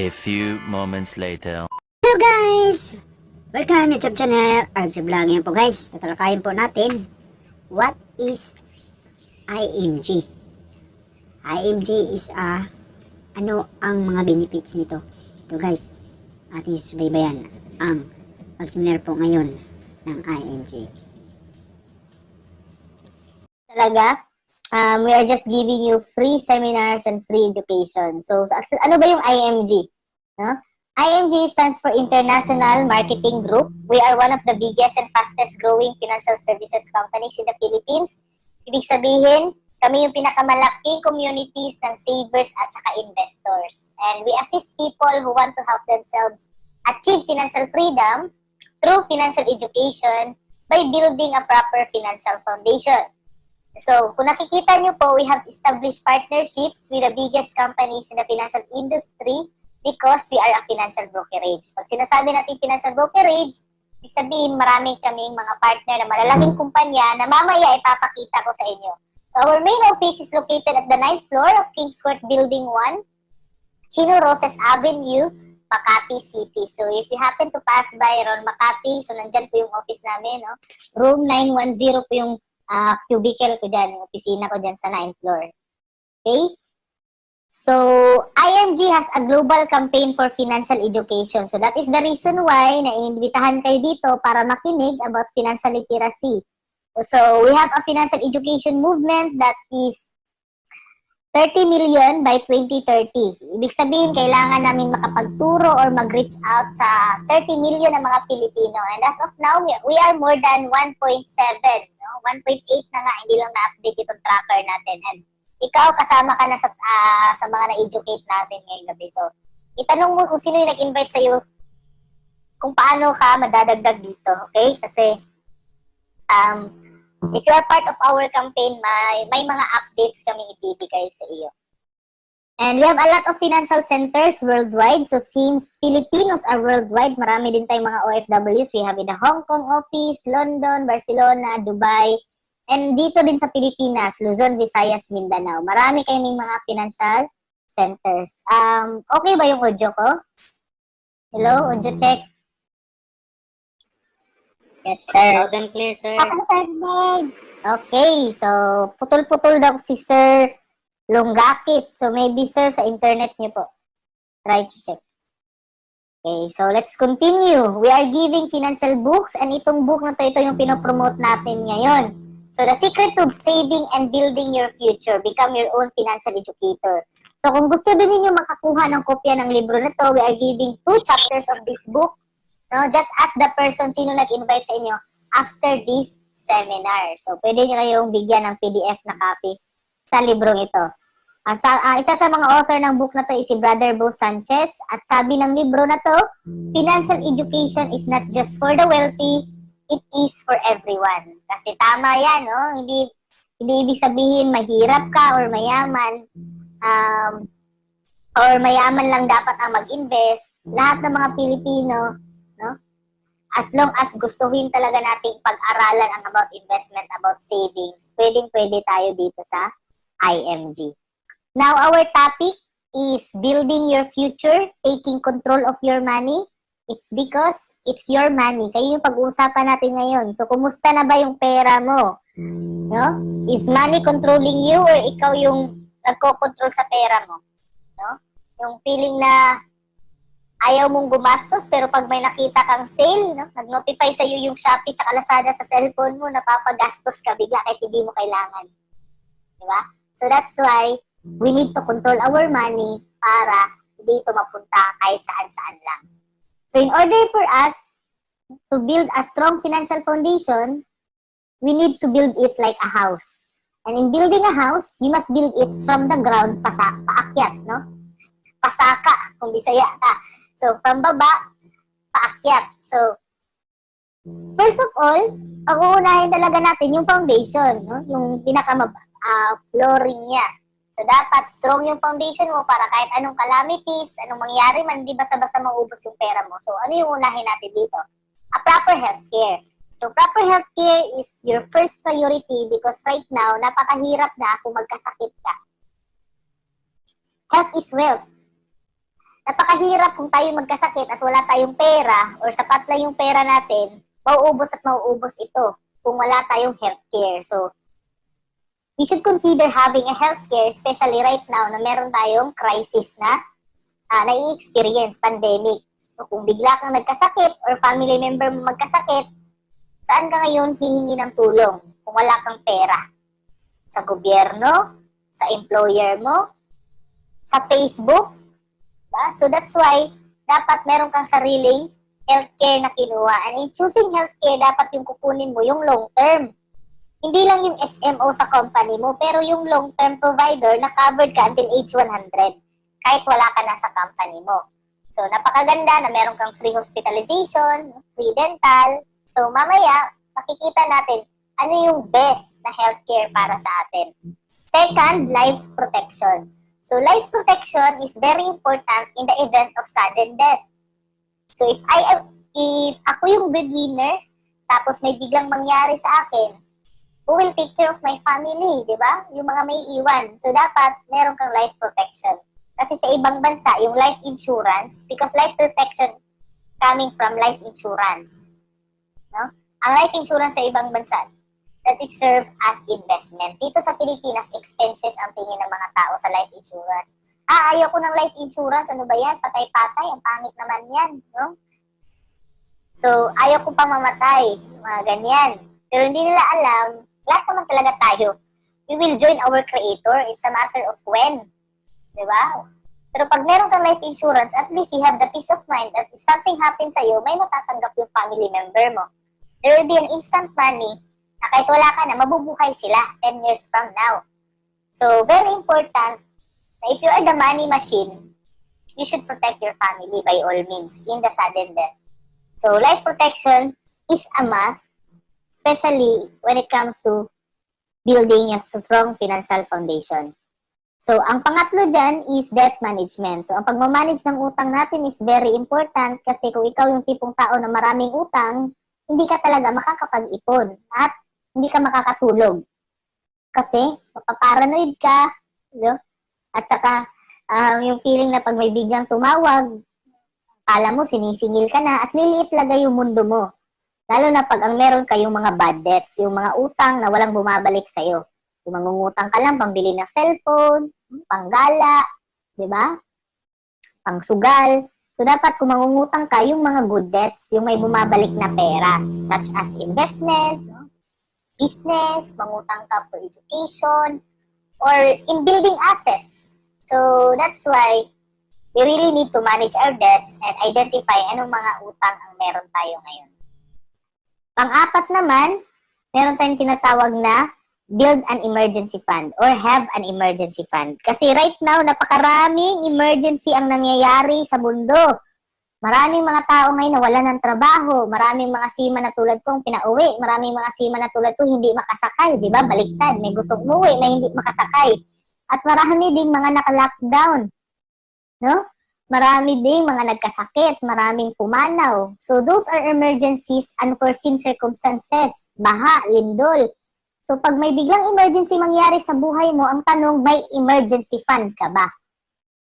A few moments later. Hello guys! Welcome YouTube channel, Args Vlog. Ngayon po guys, tatalakayin po natin what is IMG. IMG is ano ang mga benefits nito. Ito guys, ating subaybayan ang pag-seminar po ngayon ng IMG. Talaga, we are just giving you free seminars and free education. So, ano ba yung IMG? No? IMG stands for International Marketing Group. We are one of the biggest and fastest growing financial services companies in the Philippines. Ibig sabihin, kami yung pinakamalaking communities ng savers at saka investors. And we assist people who want to help themselves achieve financial freedom through financial education by building a proper financial foundation. So, kung nakikita nyo po, we have established partnerships with the biggest companies in the financial industry because we are a financial brokerage. Pag sinasabi natin financial brokerage, ibig sabihin maraming kaming mga partner na malalaking kumpanya na mamaya ipapakita ko sa inyo. So, our main office is located at the 9th floor of Kings Court Building 1, Chino Roses Avenue, Makati City. So, if you happen to pass by around Makati, so nandyan po yung office namin, no? Room 910 po yung cubicle ko dyan, yung opisina ko dyan sa 9th floor. Okay? So, IMG has a global campaign for financial education. So, that is the reason why naiimbitahan kayo dito para makinig about financial literacy. So, we have a financial education movement that is 30 million by 2030. Ibig sabihin, kailangan namin makapagturo or mag-reach out sa 30 million na mga Pilipino. And as of now, we are more than 1.7. No? 1.8 na nga, hindi lang na-update itong tracker natin. And ikaw, kasama ka na sa mga na-educate natin ngayong gabi. So, itanong mo kung sino yung nag-invite sa'yo, kung paano ka madadagdag dito, okay? Kasi, if you are part of our campaign, may mga updates kami ibibigay sa iyo. And we have a lot of financial centers worldwide. So, since Filipinos are worldwide, marami din tayong mga OFWs. We have in the Hong Kong office, London, Barcelona, Dubai, and dito din sa Pilipinas, Luzon, Visayas, Mindanao. Marami kayong mga financial centers. Okay ba yung audio ko? Hello, audio check. Yes, sir. Loud and clear, sir. Ako, Sir Ned. Okay, so putol-putol daw si Sir Longgakit. So maybe, sir, sa internet niyo po. Try to check. Okay, so let's continue. We are giving financial books and itong book na to, ito yung pinopromote natin ngayon. So, the secret to saving and building your future, become your own financial educator. So, kung gusto din ninyo makakuha ng kopya ng libro na to, we are giving 2 chapters of this book. No? Just ask the person sino nag-invite sa inyo after this seminar. So, pwede nyo kayong bigyan ng PDF na copy sa librong ito. Isa sa mga author ng book na to is si Brother Bo Sanchez. At sabi ng libro na to, financial education is not just for the wealthy, it is for everyone. Kasi tama yan, no? Hindi ibig sabihin mahirap ka or mayaman. Or mayaman lang dapat ang mag-invest. Lahat ng mga Pilipino, no? As long as gustuhin talaga nating pag-aralan ang about investment, about savings, pwedeng-pwede tayo dito sa IMG. Now, our topic is building your future, taking control of your money. It's because it's your money. Kayo yung pag-uusapan natin ngayon. So, kumusta na ba yung pera mo? No? Is money controlling you or ikaw yung nagko-control sa pera mo? No? Yung feeling na ayaw mong gumastos pero pag may nakita kang sale, no? Nag-notify sa iyo yung Shopee tsaka Lazada sa cellphone mo, napapagastos ka bigla kahit hindi mo kailangan. Diba? So, that's why we need to control our money para hindi ito mapunta kahit saan-saan lang. So, in order for us to build a strong financial foundation, we need to build it like a house. And in building a house, you must build it from the ground, paakyat, no? Pasaka, kung Bisaya ka. So, from baba, paakyat. So, first of all, ang uunahin talaga natin yung foundation, no? Yung flooring niya. So, dapat strong yung foundation mo para kahit anong calamities, anong mangyari man, hindi basta-basta maubos yung pera mo. So, ano yung unahin natin dito? A proper healthcare. So, proper healthcare is your first priority because right now, napakahirap na kung magkasakit ka. Health is wealth. Napakahirap kung tayo magkasakit at wala tayong pera or sapat lang yung pera natin, mauubos at mauubos ito kung wala tayong healthcare. So, we should consider having a healthcare, especially right now na meron tayong crisis na nai-experience, pandemic. So, kung bigla kang nagkasakit or family member mo magkasakit, saan ka ngayon hihingi ng tulong kung wala kang pera? Sa gobyerno? Sa employer mo? Sa Facebook? So that's why, dapat meron kang sariling healthcare na kinuha. And in choosing healthcare, dapat yung kukunin mo yung long term. Hindi lang yung HMO sa company mo, pero yung long-term provider na covered ka until age 100, kahit wala ka na sa company mo. So, napakaganda na meron kang free hospitalization, free dental. So, mamaya, makikita natin ano yung best na healthcare para sa atin. Second, life protection. So, life protection is very important in the event of sudden death. So, if ako yung breadwinner, tapos may biglang mangyari sa akin, who will take care of my family, di ba? Yung mga may iwan. So, dapat meron kang life protection. Kasi sa ibang bansa, yung life insurance, because life protection coming from life insurance. No? Ang life insurance sa ibang bansa, that is served as investment. Dito sa Pilipinas, expenses ang tingin ng mga tao sa life insurance. Ayaw ko ng life insurance. Ano ba yan? Patay-patay. Ang pangit naman yan. No? So, ayaw ko pang mamatay. Mga ganyan. Pero hindi nila alam, lahat naman talaga tayo. We will join our Creator. It's a matter of when. Diba? Pero pag meron kang life insurance, at least you have the peace of mind that if something happens sa'yo, may matatanggap yung family member mo. There will be an instant money na kahit wala ka na, mabubuhay sila 10 years from now. So, very important na if you are the money machine, you should protect your family by all means in the sudden death. So, life protection is a must, especially when it comes to building a strong financial foundation. So, ang pangatlo dyan is debt management. So, ang pagmamanage ng utang natin is very important kasi kung ikaw yung tipong tao na maraming utang, hindi ka talaga makakapag-ipon at hindi ka makakatulog. Kasi, mapaparanoid ka, no? At saka, yung feeling na pag may biglang tumawag, kala mo, sinisingil ka na, at liliit lagay yung mundo mo. Lalo na pag ang meron kayong mga bad debts, yung mga utang na walang bumabalik sa'yo. Yung mangungutang ka lang, pambili ng cellphone, panggala, di ba? Pangsugal. So, dapat kung mangungutang ka, yung mga good debts, yung may bumabalik na pera, such as investment, no? Business, mangutang ka for education, or in building assets. So, that's why we really need to manage our debts and identify anong mga utang ang meron tayo ngayon. Pang-apat naman, meron tayong tinatawag na build an emergency fund or have an emergency fund. Kasi right now, napakaraming emergency ang nangyayari sa mundo. Maraming mga tao ngayon na wala ng trabaho. Maraming mga seaman na tulad kong pinauwi. Maraming mga seaman na tulad kong hindi makasakay. Di ba? Baliktad. May gustong umuwi, may hindi makasakay. At marami ding mga naka-lockdown. No? Marami ding mga nagkasakit. Maraming pumanaw. So, those are emergencies, unforeseen circumstances. Baha, lindol. So, pag may biglang emergency mangyari sa buhay mo, ang tanong, may emergency fund ka ba?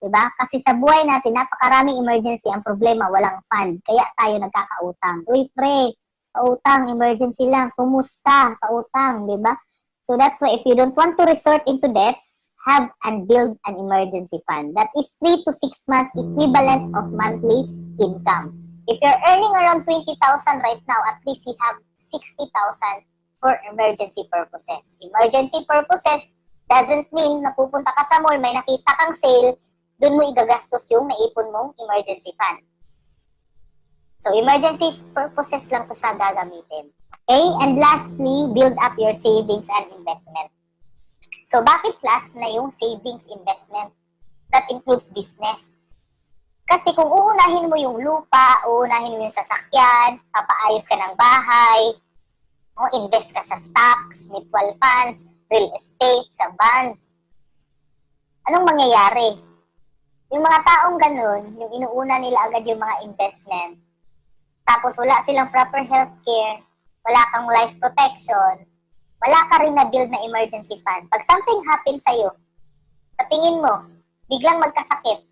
Diba? Kasi sa buhay natin, napakaraming emergency. Ang problema, walang fund. Kaya tayo nagkakautang. Uy, pre, pautang, emergency lang. Kumusta? Pautang, diba? So, that's why if you don't want to resort into debts, have and build an emergency fund. That is 3 to 6 months equivalent of monthly income. If you're earning around 20,000 right now, at least you have 60,000 for emergency purposes. Emergency purposes doesn't mean na pupunta ka sa mall, may nakita kang sale, doon mo igagastos yung naipon mong emergency fund. So, emergency purposes lang to siya gagamitin. Okay? And lastly, build up your savings and investment. So, bakit plus na yung savings investment? That includes business. Kasi kung uunahin mo yung lupa, uunahin mo yung sasakyan, papaayos ka ng bahay, invest ka sa stocks, mutual funds, real estate, sa bonds, anong mangyayari? Yung mga taong ganun, yung inuuna nila agad yung mga investment, tapos wala silang proper healthcare, wala kang life protection, wala ka rin na-build na emergency fund. Pag something happens sa'yo, sa tingin mo, biglang magkasakit,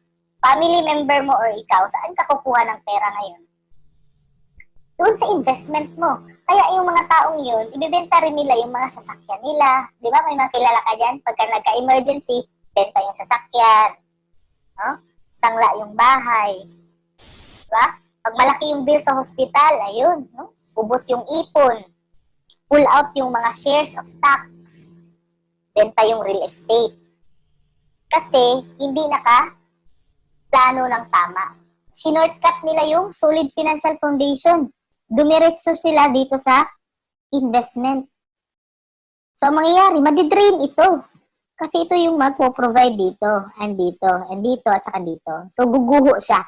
family member mo or ikaw, saan ka kukuha ng pera ngayon? Doon sa investment mo. Kaya yung mga taong yun, ibibenta rin nila yung mga sasakyan nila. Di ba? May mga kilala ka dyan. Pagka nagka-emergency, benta yung sasakyan. No? Sangla yung bahay. Di ba? Pag malaki yung bill sa hospital, ayun. No? Ubos yung ipon. Pull out yung mga shares of stocks. Benta yung real estate. Kasi, hindi plano ng tama. Sinortcut nila yung solid financial foundation. Dumiretso sila dito sa investment. So, ang mangyayari, madidrain ito. Kasi ito yung magpo-provide dito, and dito, at saka dito. So, guguho siya.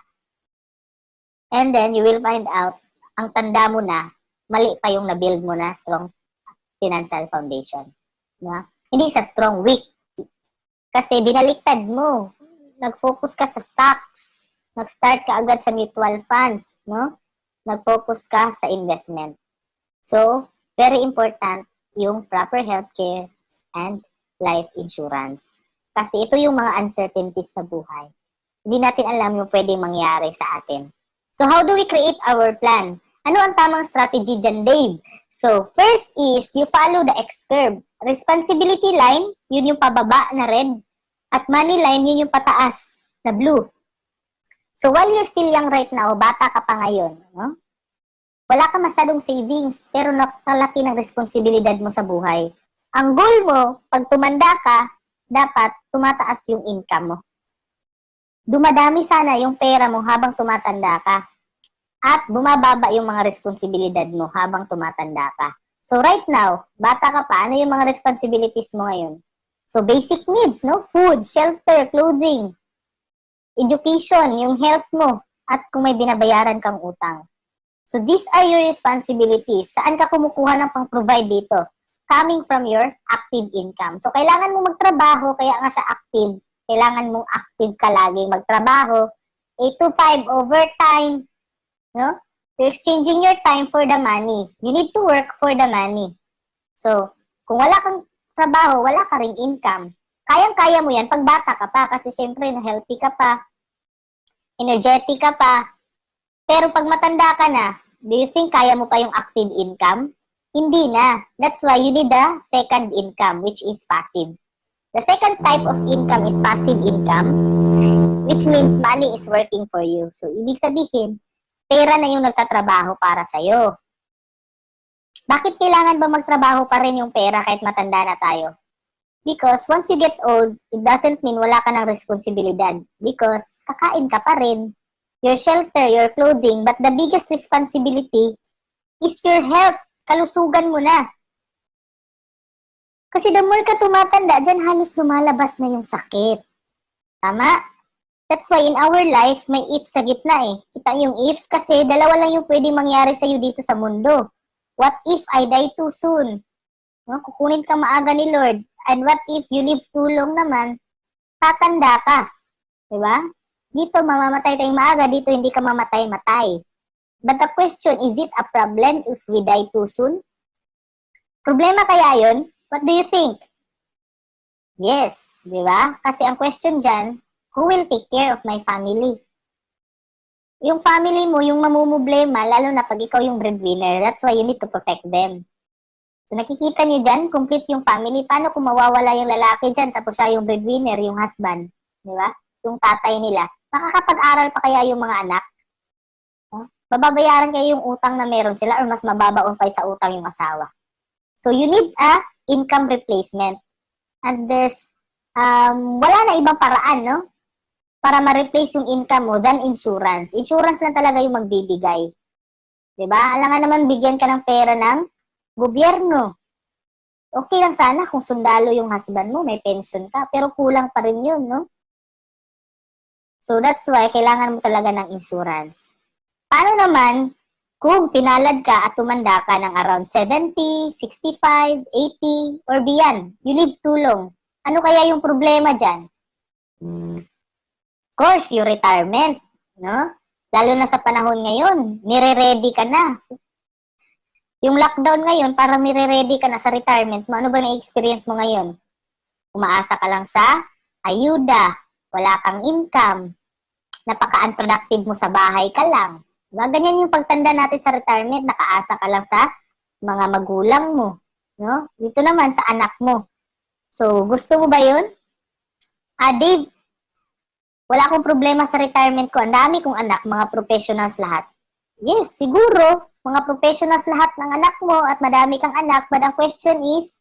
And then, you will find out, ang tanda mo na, mali pa yung na-build mo na strong financial foundation. Yeah? Hindi siya strong, weak. Kasi binaliktad mo. Nag-focus ka sa stocks. Nag-start ka agad sa mutual funds, no? Nag-focus ka sa investment. So, very important yung proper healthcare and life insurance. Kasi ito yung mga uncertainties sa buhay. Hindi natin alam yung pwedeng mangyari sa atin. So, how do we create our plan? Ano ang tamang strategy dyan, Dave? So, first is, you follow the X-curve. Responsibility line, yun yung pababa na red. At money line, yun yung pataas na blue. So, while you're still young right now, bata ka pa ngayon, no? Wala ka masyadong savings, pero nakalaki ng responsibilidad mo sa buhay. Ang goal mo, pag tumanda ka, dapat tumataas yung income mo. Dumadami sana yung pera mo habang tumatanda ka. At bumababa yung mga responsibilidad mo habang tumatanda ka. So, right now, bata ka pa, ano yung mga responsibilities mo ngayon? So, basic needs, no? Food, shelter, clothing, education, yung health mo, at kung may binabayaran kang utang. So, these are your responsibilities. Saan ka kumukuha ng pang-provide dito? Coming from your active income. So, kailangan mo magtrabaho, kaya nga siya active. Kailangan mong active ka lagi magtrabaho. 8 to 5, overtime. No? You're exchanging your time for the money. You need to work for the money. So, kung wala kang trabaho, wala ka ring income. Kayang-kaya mo yan pag bata ka pa kasi syempre healthy ka pa, energetic ka pa. Pero pag matanda ka na, do you think kaya mo pa yung active income? Hindi na. That's why you need a second income, which is passive. The second type of income is passive income, which means money is working for you. So, ibig sabihin, pera na yung nagtatrabaho para sa'yo. Bakit kailangan ba magtrabaho pa rin yung pera kahit matanda na tayo? Because once you get old, it doesn't mean wala ka ng responsibilidad. Because kakain ka pa rin. Your shelter, your clothing, but the biggest responsibility is your health. Kalusugan mo na. Kasi the more ka tumatanda, dyan halos lumalabas na yung sakit. Tama? That's why in our life, may if sa gitna eh. Kita yung if kasi dalawa lang yung pwedeng mangyari sa'yo dito sa mundo. What if I die too soon? No? Kukunin ka maaga ni Lord. And what if you live too long naman, tatanda ka. Diba? Dito mamamatay tayong maaga, dito hindi ka mamatay-matay. But the question, is it a problem if we die too soon? Problema kaya yun? What do you think? Yes, di ba? Kasi ang question dyan, who will take care of my family? Yung family mo, yung mamumblema, lalo na pag ikaw yung breadwinner, that's why you need to protect them. So nakikita nyo dyan, complete yung family. Paano kung mawawala yung lalaki dyan, tapos siya yung breadwinner, yung husband? Di ba? Yung tatay nila. Makakapag-aral pa kaya yung mga anak? Mababayaran kayo yung utang na meron sila or mas mababaon pa sa utang yung asawa. So you need a income replacement. And there's, wala na ibang paraan, no? Para ma-replace yung income mo than insurance. Insurance lang talaga yung magbibigay. Diba? Alangan naman bigyan ka ng pera ng gobyerno. Okay lang sana kung sundalo yung husband mo, may pension ka, pero kulang pa rin yun, no? So that's why kailangan mo talaga ng insurance. Paano naman kung pinalad ka at tumanda ka ng around 70, 65, 80, or beyond? You live too long. Ano kaya yung problema dyan? Of course, yung retirement, no? Lalo na sa panahon ngayon, nire-ready ka na. Yung lockdown ngayon, para nire-ready ka na sa retirement mo, ano ba na-experience mo ngayon? Umaasa ka lang sa ayuda, wala kang income, napaka-unproductive mo sa bahay ka lang. Diba? Ganyan yung pagtanda natin sa retirement, nakaasa ka lang sa mga magulang mo. No? Dito naman sa anak mo. So, gusto mo ba yun? Dave, wala akong problema sa retirement ko. Ang dami kong anak, mga professionals lahat. Yes, siguro, mga professionals lahat ng anak mo at madami kang anak. But ang question is,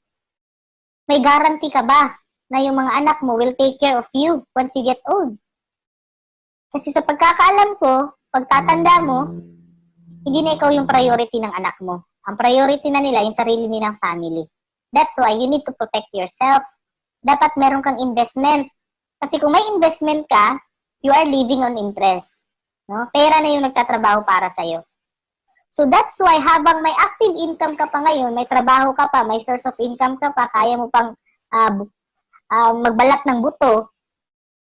may guarantee ka ba na yung mga anak mo will take care of you once you get old? Kasi sa pagkakaalam ko, pagtatanda mo, hindi na ikaw yung priority ng anak mo. Ang priority na nila, yung sarili nilang family. That's why you need to protect yourself. Dapat meron kang investment. Kasi kung may investment ka, you are living on interest. No? Pera na yung nagtatrabaho para sa'yo. So that's why habang may active income ka pa ngayon, may trabaho ka pa, may source of income ka pa, kaya mo pang magbalat ng buto,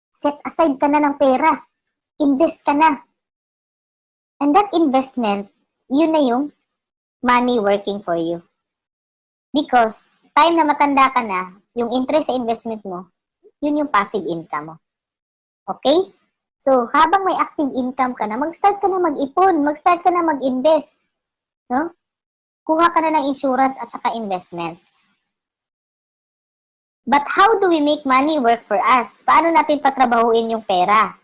set aside ka na ng pera. Invest ka na. And that investment, yun na yung money working for you. Because time na matanda ka na, yung interest sa investment mo, yun yung passive income mo. Okay? So, habang may active income ka na, mag-start ka na mag-ipon, mag-start ka na mag-invest. No? Kuha ka na ng insurance at saka investments. But how do we make money work for us? Paano natin patrabahuin yung pera?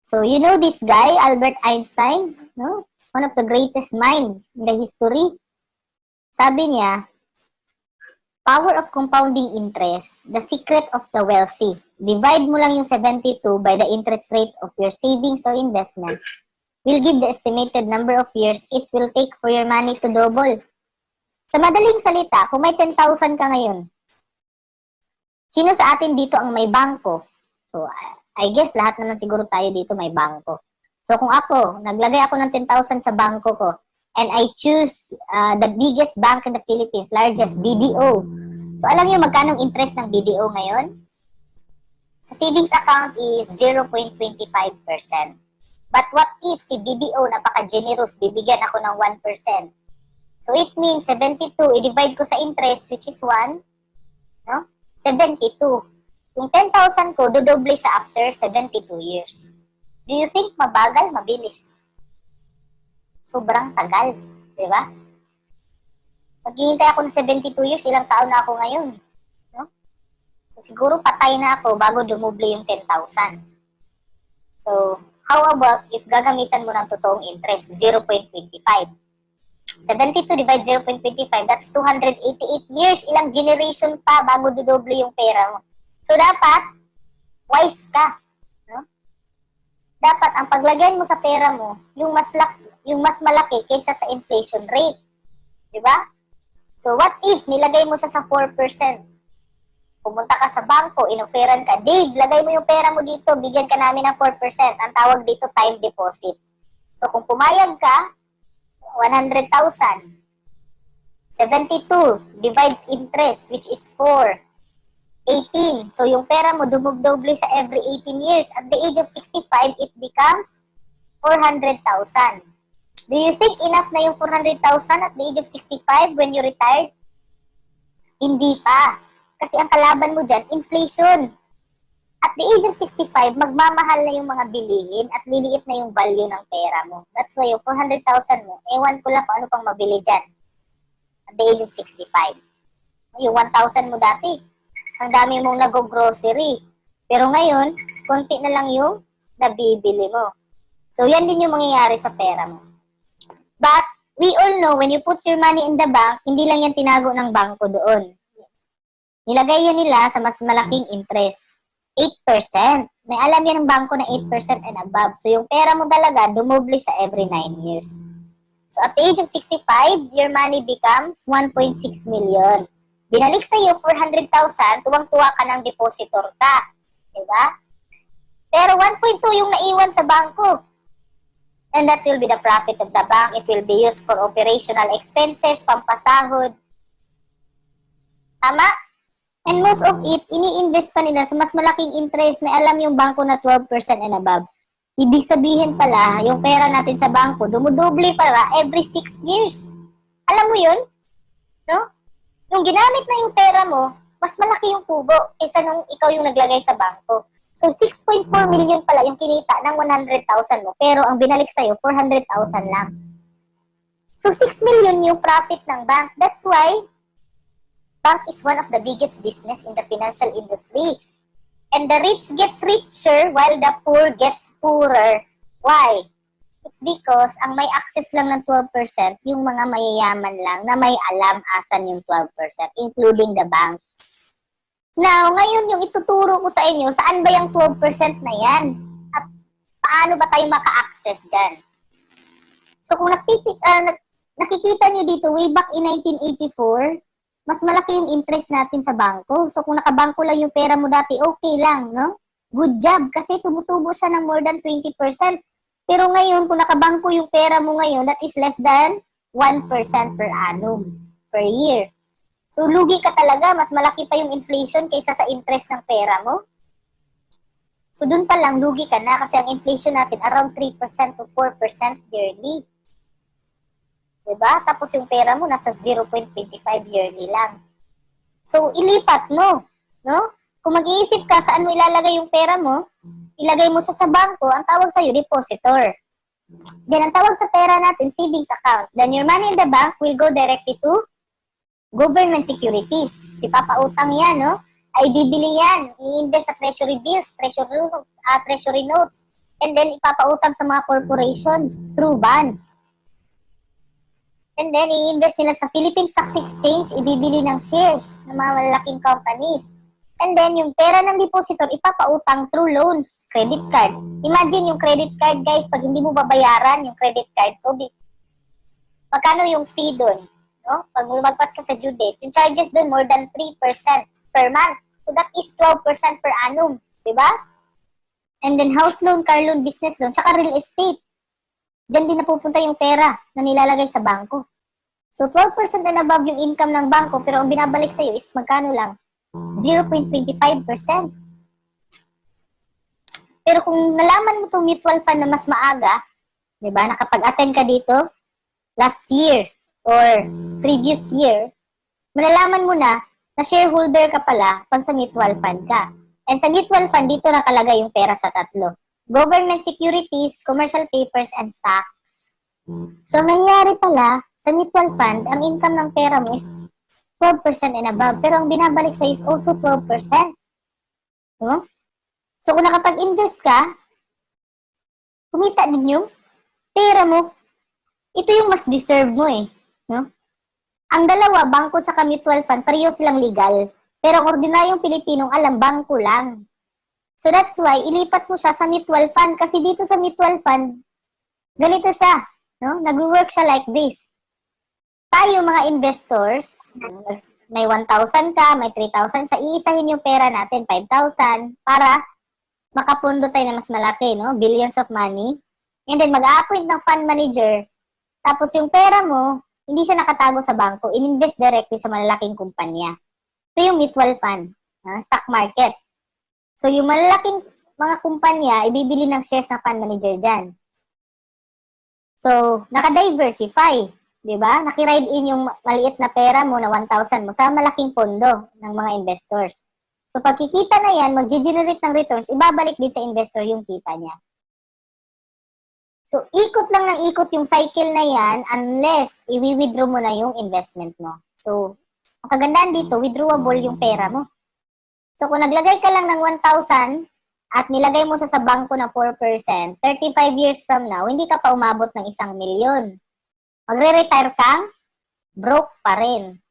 So, you know this guy, Albert Einstein, no? One of the greatest minds in the history. Sabi niya, power of compounding interest, the secret of the wealthy. Divide mo lang yung 72 by the interest rate of your savings or investment. Will give the estimated number of years it will take for your money to double. Sa madaling salita, kung may 10,000 ka ngayon, sino sa atin dito ang may bangko? So, I guess lahat naman siguro tayo dito may bangko. So, kung ako, naglagay ako ng 10,000 sa bangko ko, and I choose the biggest bank in the Philippines, largest, BDO. So, alam niyo magkano interest ng BDO ngayon? Sa savings account is 0.25%. But what if si BDO napaka-generous, bibigyan ako ng 1%? So, it means 72, i-divide ko sa interest, which is 1, no? 72. Yung 10,000 ko, dodoble siya after 72 years. Do you think mabagal, mabilis? Sobrang tagal, di ba? Maghihintay ako ng 72 years, ilang taon na ako ngayon. No? So, siguro patay na ako bago dumoble yung 10,000. So, how about if gagamitan mo ng totoong interest, 0.25? 72 divide 0.25, that's 288 years. Ilang generation pa bago dudoble yung pera mo. So, dapat, wise ka. No? Dapat, ang paglagyan mo sa pera mo, yung mas malaki kaysa sa inflation rate. Diba? So, what if nilagay mo siya sa 4%? Pumunta ka sa bangko, inoferan ka, Dave, lagay mo yung pera mo dito, bigyan ka namin ng 4%. Ang tawag dito, time deposit. So, kung pumayag ka, 100,000. 72 divides interest, which is 4. 18. So, yung pera mo, dumugdoble sa every 18 years. At the age of 65, it becomes 400,000. Do you think enough na yung 400,000 at the age of 65 when you retired? Hindi pa. Kasi ang kalaban mo dyan, inflation. At the age of 65, magmamahal na yung mga bilihin at liliit na yung value ng pera mo. That's why yung 400,000 mo, ewan ko lang kung ano pang mabili dyan. At the age of 65. Yung 1,000 mo dati, ang dami mong nag-grocery. Pero ngayon, konti na lang yung nabibili mo. So, yan din yung mangyayari sa pera mo. But, we all know, when you put your money in the bank, hindi lang yan tinago ng bangko doon. Nilagay yan nila sa mas malaking interest. 8%. May alam yan ng bangko na 8% and above. So, yung pera mo talaga, dumoble sa every 9 years. So, at the age of 65, your money becomes 1.6 million. Binalik sa iyo 400,000, tuwang-tuwa ka ng depositor ka. Diba? Pero 1.2 yung naiwan sa bangko. And that will be the profit of the bank. It will be used for operational expenses, pampasahod. Tama? And most of it, ini-invest pa nila sa mas malaking interest. May alam yung bangko na 12% and above. Ibig sabihin pala, yung pera natin sa bangko, dumudoble pala every 6 years. Alam mo yun? No? Yung ginamit na yung pera mo, mas malaki yung tubo kaysa nung ikaw yung naglagay sa bangko. So, 6.4 million pala yung kinita ng 100,000 mo, pero ang binalik sa'yo, 400,000 lang. So, 6 million yung profit ng bank. That's why, bank is one of the biggest business in the financial industry. And the rich gets richer while the poor gets poorer. Why? It's because ang may access lang ng 12%, yung mga mayayaman lang na may alam asan yung 12%, including the banks. Now, ngayon yung ituturo ko sa inyo, saan ba yung 12% na yan? At paano ba tayo maka-access dyan? So, kung nakikita nyo dito, way back in 1984, mas malaki yung interest natin sa bangko. So, kung nakabangko lang yung pera mo dati, okay lang, no? Good job, kasi tumutubo siya ng more than 20%. Pero ngayon, kung nakabangko yung pera mo ngayon, that is less than 1% per annum, per year. So, lugi ka talaga. Mas malaki pa yung inflation kaysa sa interest ng pera mo. So, dun pa lang, lugi ka na kasi ang inflation natin around 3% to 4% yearly. Diba? Tapos yung pera mo nasa 0.25 yearly lang. So, ilipat mo. No? Kung mag-iisip ka saan mo ilalagay yung pera mo, ilagay mo siya sa bangko, ang tawag sa'yo, depositor. Then, ang tawag sa pera natin, savings account. Then, your money in the bank will go directly to government securities. Ipapautang yan, no? Ay bibili yan. I-invest sa treasury bills, treasury notes. And then, ipapautang sa mga corporations through bonds. And then, i-invest nila sa Philippine Stock Exchange, ibibili ng shares ng mga malalaking companies. And then, yung pera ng depositor, ipapautang through loans, credit card. Imagine yung credit card, guys, pag hindi mo babayaran yung credit card ko, magkano yung fee doon? No? Pag lumagpas ka sa due date, yung charges doon more than 3% per month. So that is 12% per annum. Diba? And then house loan, car loan, business loan, tsaka real estate. Diyan din napupunta yung pera na nilalagay sa bangko. So 12% and above yung income ng bangko, pero ang binabalik sa'yo is magkano lang? 0.25%. Pero kung nalaman mo itong mutual fund na mas maaga, diba, nakapag-attend ka dito last year, or previous year, malalaman mo na shareholder ka pala pag sa mutual fund ka. And sa mutual fund, dito nakalagay yung pera sa tatlo. Government securities, commercial papers, and stocks. So, nangyari pala, sa mutual fund, ang income ng pera mo is 12% and above. Pero ang binabalik sa'yo is also 12%. No? So, kung nakapag-invest ka, kumita din yung pera mo. Ito yung mas deserve mo eh. No? Ang dalawa, bangko at mutual fund, pareho silang legal. Pero ang ordinaryong Pilipinong alam, bangko lang. So that's why, ilipat mo siya sa mutual fund. Kasi dito sa mutual fund, ganito siya. No? Nag-work siya like this. Tayo mga investors, may 1,000 ka, may 3,000 siya, iisahin yung pera natin, 5,000, para makapundo tayo na mas malaki, no? Billions of money. And then mag-a-appoint ng fund manager. Tapos yung pera mo, hindi siya nakatago sa bangko, ininvest directly sa malalaking kumpanya. Ito yung mutual fund, stock market. So yung malalaking mga kumpanya, ibibili ng shares ng fund manager dyan. So, nakadiversify, di ba? Nakiride in yung maliit na pera mo na 1,000 mo sa malaking pondo ng mga investors. So, pagkikita na yan, mag-generate ng returns, ibabalik din sa investor yung kita niya. So, ikot lang ng ikot yung cycle na yan unless i-withdraw mo na yung investment mo. So, ang kagandaan dito, withdrawable yung pera mo. So, kung naglagay ka lang ng 1,000 at nilagay mo sa bangko na 4%, 35 years from now, hindi ka pa umabot ng 1,000,000. Magre-retire kang broke pa rin.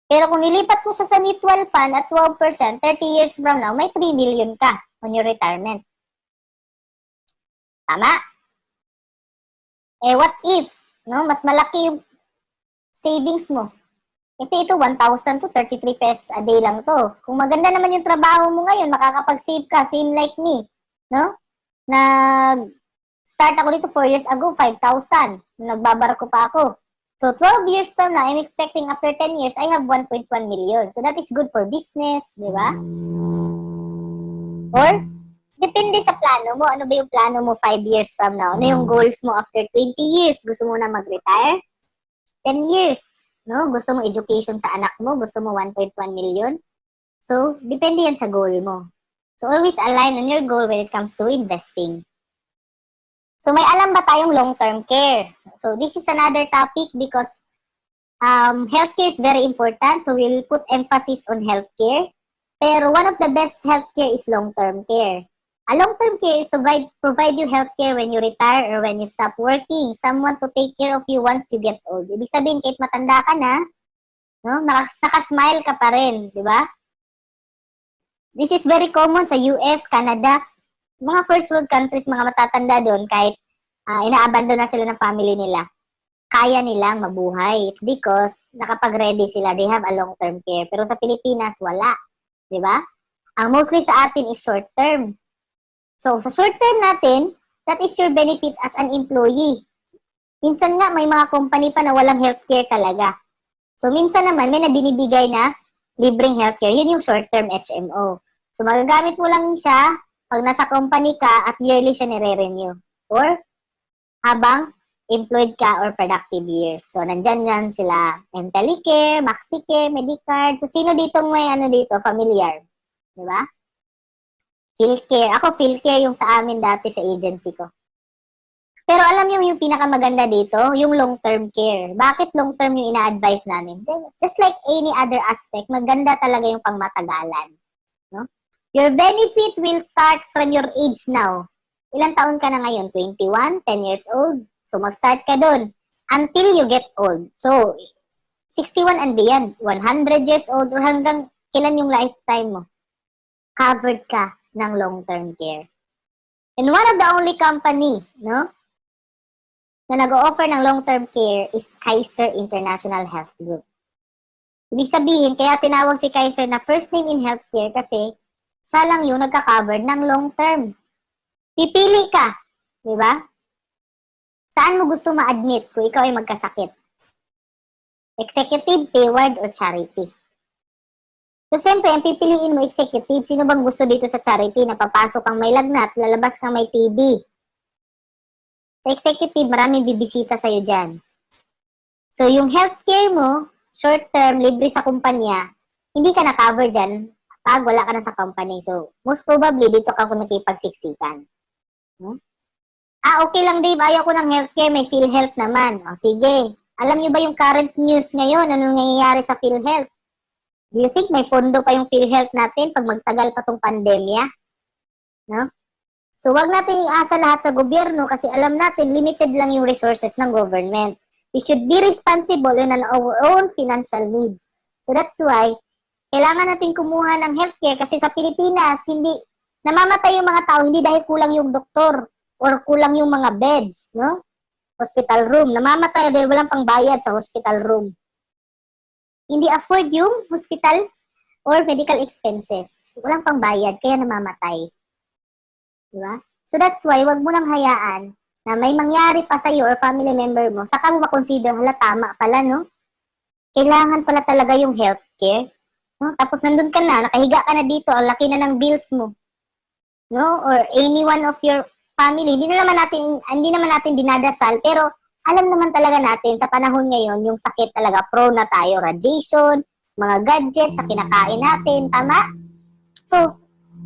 Pero kung nilipat mo sa mutual fund at 12%, 30 years from now, may 3 million ka on your retirement. Tama? Eh, what if, no, mas malaki yung savings mo? Ito 1,000 to 33 pesos a day lang to. Kung maganda naman yung trabaho mo ngayon, makakapag-save ka, same like me, no? Nag-start ako dito 4 years ago, 5,000. Nagbabarko pa ako. So, 12 years from now, I'm expecting after 10 years, I have 1.1 million. So, that is good for business, di ba? Or, depende sa plano mo. Ano ba yung plano mo 5 years from now? Ano yung goals mo after 20 years? Gusto mo na mag-retire? 10 years. No? Gusto mo education sa anak mo? Gusto mo 1.1 million? So, depende yan sa goal mo. So always align on your goal when it comes to investing. So may alam ba tayong long-term care? So this is another topic because healthcare is very important. So we'll put emphasis on healthcare. Pero one of the best healthcare is long-term care. A long-term care is to provide you healthcare when you retire or when you stop working. Someone to take care of you once you get old. Ibig sabihin, kahit matanda ka na, no, nakasmile ka pa rin, di ba? This is very common sa US, Canada, mga first world countries, mga matatanda doon, kahit ina-abandon na sila ng family nila, kaya nilang mabuhay. It's because nakapag-ready sila. They have a long-term care. Pero sa Pilipinas, wala. Di ba? Ang mostly sa atin is short-term. So, sa short-term natin, that is your benefit as an employee. Minsan nga, may mga company pa na walang healthcare talaga. So, minsan naman, may nabinibigay na libreng healthcare. Yun yung short-term HMO. So, magagamit mo lang siya pag nasa company ka at yearly siya nire-renew. Or, habang employed ka or productive years. So, nandyan yan sila. Mental-care, Maxi-care, Medicard. So, sino ditong may familiar? Diba? PhilCare. Ako, PhilCare yung sa amin dati sa agency ko. Pero alam niyo yung pinakamaganda dito, yung long-term care. Bakit long-term yung ina-advise namin? Just like any other aspect, maganda talaga yung pangmatagalan. No? Your benefit will start from your age now. Ilang taon ka na ngayon? 21? 10 years old? So, mag-start ka dun until you get old. So, 61 and beyond, 100 years old, or hanggang kailan yung lifetime mo, covered ka ng long-term care. And one of the only company, no, na nag-o-offer ng long-term care is Kaiser International Health Group. Ibig sabihin, kaya tinawag si Kaiser na first name in healthcare kasi siya lang yung nagka-cover ng long-term. Pipili ka, di ba? Saan mo gusto ma-admit kung ikaw ay magkasakit? Executive, payward, or charity? So, siyempre, ang pipiliin mo, executive, sino bang gusto dito sa charity na papasok kang may lagnat, lalabas kang may TB? Sa executive, maraming bibisita sa'yo dyan. So, yung healthcare mo, short-term, libre sa kumpanya, hindi ka na-cover dyan pag wala ka na sa company. So, most probably, dito ka kumikipagsiksikan. Okay lang, Dave, ayaw ko ng healthcare, may PhilHealth naman. O, sige. Alam niyo ba yung current news ngayon? Anong nangyayari sa PhilHealth? Do you think may pondo pa yung PhilHealth natin pag magtagal pa tong pandemya? No? So, wag natin iasa lahat sa gobyerno kasi alam natin limited lang yung resources ng government. We should be responsible in our own financial needs. So, that's why, kailangan natin kumuha ng healthcare kasi sa Pilipinas, hindi namamatay yung mga tao hindi dahil kulang yung doktor or kulang yung mga beds, no? Hospital room. Namamatay dahil walang pangbayad sa hospital room. Hindi afford yung hospital or medical expenses. Walang pangbayad, kaya namamatay. Diba? So that's why, wag mo nang hayaan na may mangyari pa sa'yo or family member mo, saka mo makonsider, hala, tama pala, no? Kailangan pala talaga yung healthcare. No? Tapos nandun ka na, nakahiga ka na dito, ang laki na ng bills mo. No? Or any one of your family, hindi naman natin dinadasal, pero alam naman talaga natin sa panahon ngayon, yung sakit talaga, prone na tayo, radiation, mga gadgets sa kinakain natin, tama? So,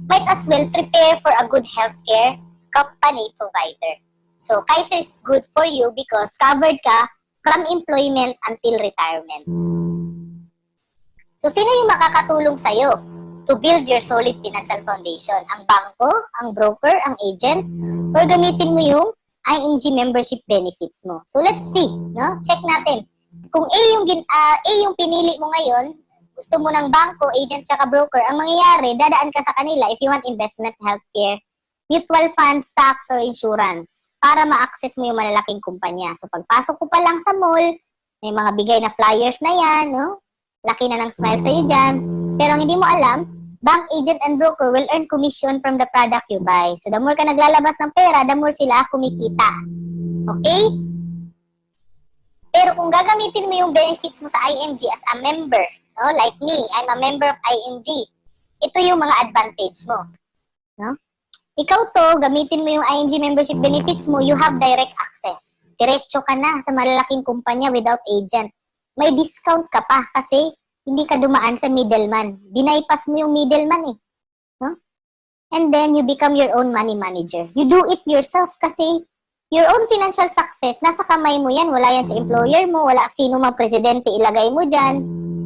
might as well prepare for a good healthcare company provider. So, Kaiser is good for you because covered ka from employment until retirement. So, sino yung makakatulong sa'yo to build your solid financial foundation? Ang bangko, ang broker, ang agent, or gamitin mo yung IMG membership benefits mo. So, let's see, no? Check natin. Kung A yung pinili mo ngayon, gusto mo ng bangko, agent, tsaka broker, ang mangyayari, dadaan ka sa kanila if you want investment, healthcare, mutual fund, stocks, or insurance para ma-access mo yung malalaking kumpanya. So, pagpasok ko pa lang sa mall, may mga bigay na flyers na yan, no? Laki na ng smile sa'yo dyan. Pero ang hindi mo alam, bank agent and broker will earn commission from the product you buy. So, the more ka naglalabas ng pera, the more sila kumikita. Okay? Pero kung gagamitin mo yung benefits mo sa IMG as a member, no? Like me, I'm a member of IMG. Ito yung mga advantage mo. No? Ikaw to, gamitin mo yung IMG membership benefits mo, you have direct access. Diretso ka na sa malalaking kumpanya without agent. May discount ka pa kasi hindi ka dumaan sa middleman. Binaypass mo yung middleman eh. No? and then you become your own money manager. You do it yourself kasi your own financial success, nasa kamay mo yan. Wala yan sa employer mo, wala sino mang presidente ilagay mo dyan.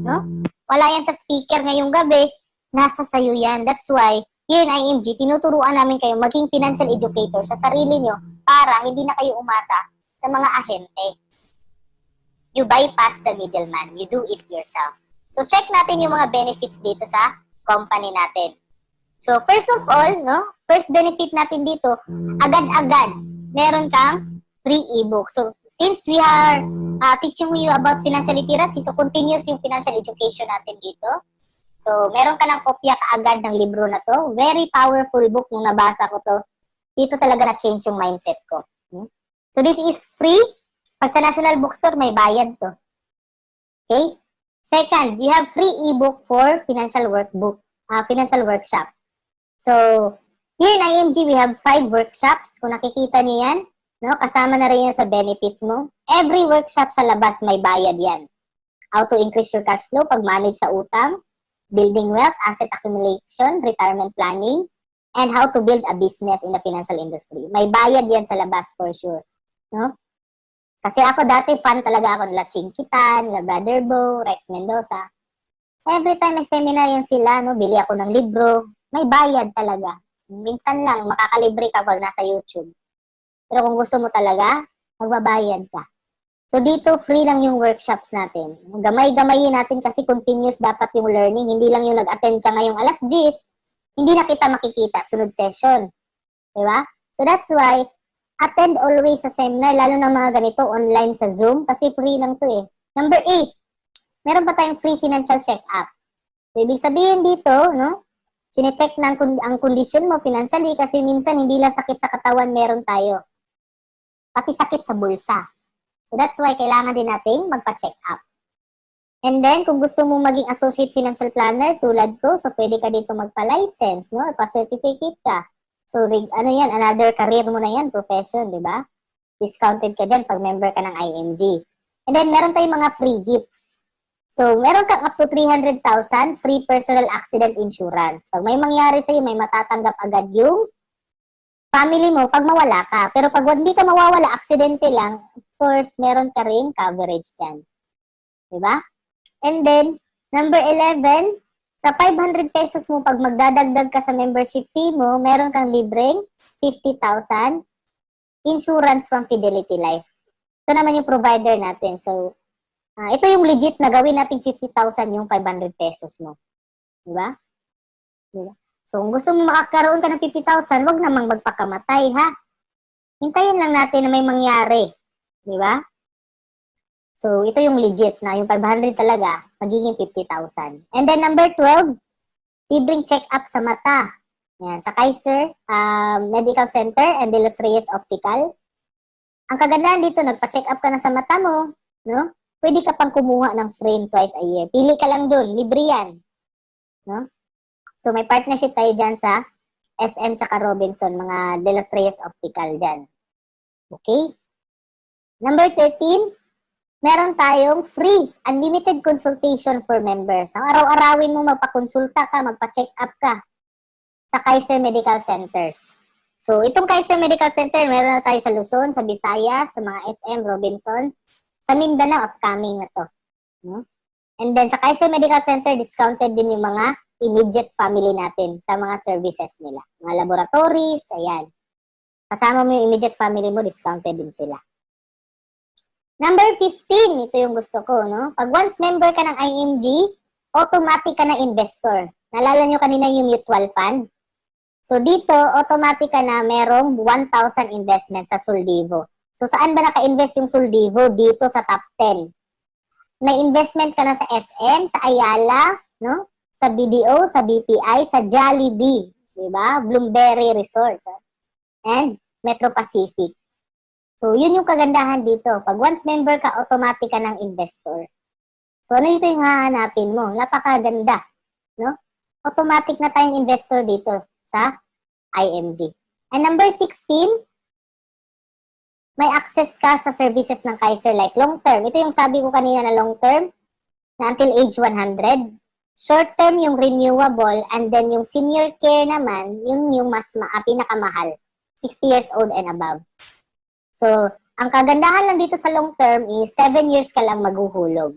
No? Wala yan sa speaker ngayong gabi, nasa sayo yan. That's why, here in IMG, tinuturuan namin kayo maging financial educator sa sarili nyo para hindi na kayo umasa sa mga ahente. You bypass the middleman. You do it yourself. So, check natin yung mga benefits dito sa company natin. So, first of all, no, first benefit natin dito, agad-agad, meron kang free ebook. So, since we are teaching you about financial literacy, so continuous yung financial education natin dito. So, meron ka ng kopya kaagad ng libro na to. Very powerful book nung nabasa ko to. Dito talaga na-change yung mindset ko. So, this is free. Pag sa National Bookstore, may bayad to. Okay? Second, you have free ebook for financial workbook, financial workshop. So, here in IMG, we have 5 workshops. Kung nakikita niyo yan, no, kasama na rin yan sa benefits mo. Every workshop sa labas, may bayad yan. How to increase your cash flow, pag-manage sa utang, building wealth, asset accumulation, retirement planning, and how to build a business in the financial industry. May bayad yan sa labas for sure. No? Kasi ako dati, fan talaga ako nila Chinkitan, nila Brother Bo, Rex Mendoza. Every time may seminar yan sila, no, bili ako ng libro, may bayad talaga. Minsan lang, makakalibre ka pag nasa YouTube. Pero kung gusto mo talaga, magbabayad ka. So dito, free lang yung workshops natin. Gamay-gamayin natin kasi continuous dapat yung learning. Hindi lang yung nag-attend ka ngayong alas 10, hindi na kita makikita, sunod session. Diba? So that's why, attend always sa seminar, lalo na mga ganito, online sa Zoom, kasi free lang to eh. Number 8, meron pa tayong free financial check-up. So, ibig sabihin dito, no, sinecheck na ang kondisyon mo financially kasi minsan hindi lang sakit sa katawan meron tayo. Pati sakit sa bulsa. So, that's why kailangan din nating magpa-check up. And then, kung gusto mo maging associate financial planner, tulad ko, so pwede ka dito magpa-license, no, or pa-certificate ka. So, ano yan, another career mo na yan, profession, di ba? Discounted ka dyan pag member ka ng IMG. And then, meron tayong mga free gifts. So, meron kang up to 300,000 free personal accident insurance. Pag may mangyari sa'yo, may matatanggap agad yung family mo pag mawala ka. Pero pag hindi ka mawawala, aksidente lang, of course, meron ka rin coverage dyan. Di ba? And then, number 11, sa 500 pesos mo, pag magdadagdag ka sa membership fee mo, meron kang libreng 50,000 insurance from Fidelity Life. Ito naman yung provider natin. So, ito yung legit na gawin natin 50,000 yung 500 pesos mo. Diba? Diba? So, kung gusto mo makakaroon ka ng 50,000, wag namang magpakamatay, ha? Hintayin lang natin na may mangyari. Diba? So, ito yung legit na yung 500 talaga, magiging 50,000. And then number 12, libreng check-up sa mata. Yan, sa Kaiser Medical Center and De Los Reyes Optical. Ang kagandahan dito, nagpa-check up ka na sa mata mo, no? Pwede ka pang kumuha ng frame twice a year. Pili ka lang dun, libre yan. No? So, may partnership tayo dyan sa SM tsaka Robinson, mga De Los Reyes Optical dyan. Okay? Number 13, meron tayong free, unlimited consultation for members. Araw-arawin mo magpakonsulta ka, magpa-check up ka sa Kaiser Medical Centers. So, itong Kaiser Medical Center, meron na tayo sa Luzon, sa Visayas, sa mga SM, Robinson. Sa Mindanao, upcoming na to. And then, sa Kaiser Medical Center, discounted din yung mga immediate family natin sa mga services nila. Mga laboratories, ayan. Kasama mo yung immediate family mo, discounted din sila. Number 15, ito yung gusto ko, no? Pag once member ka ng IMG, automatic ka na investor. Nalala nyo kanina yung mutual fund? So, dito, automatic ka na merong 1,000 investment sa Soldivo. So, saan ba naka-invest yung Soldivo? Dito sa top 10. May investment ka na sa SM, sa Ayala, no? Sa BDO, sa BPI, sa Jollibee, diba? Bloomberry Resort, and Metro Pacific. So, yun yung kagandahan dito. Pag once member ka, automatic ka ng investor. So, ano yung hahanapin mo? Napakaganda, no? Automatic na tayong investor dito sa IMG. And number 16, may access ka sa services ng Kaiser like long term. Ito yung sabi ko kanina na long term, na until age 100. Short-term yung renewable, and then yung senior care naman, yun yung mas pinakamahal. 60 years old and above. So, ang kagandahan lang dito sa long-term is 7 years ka lang maghuhulog.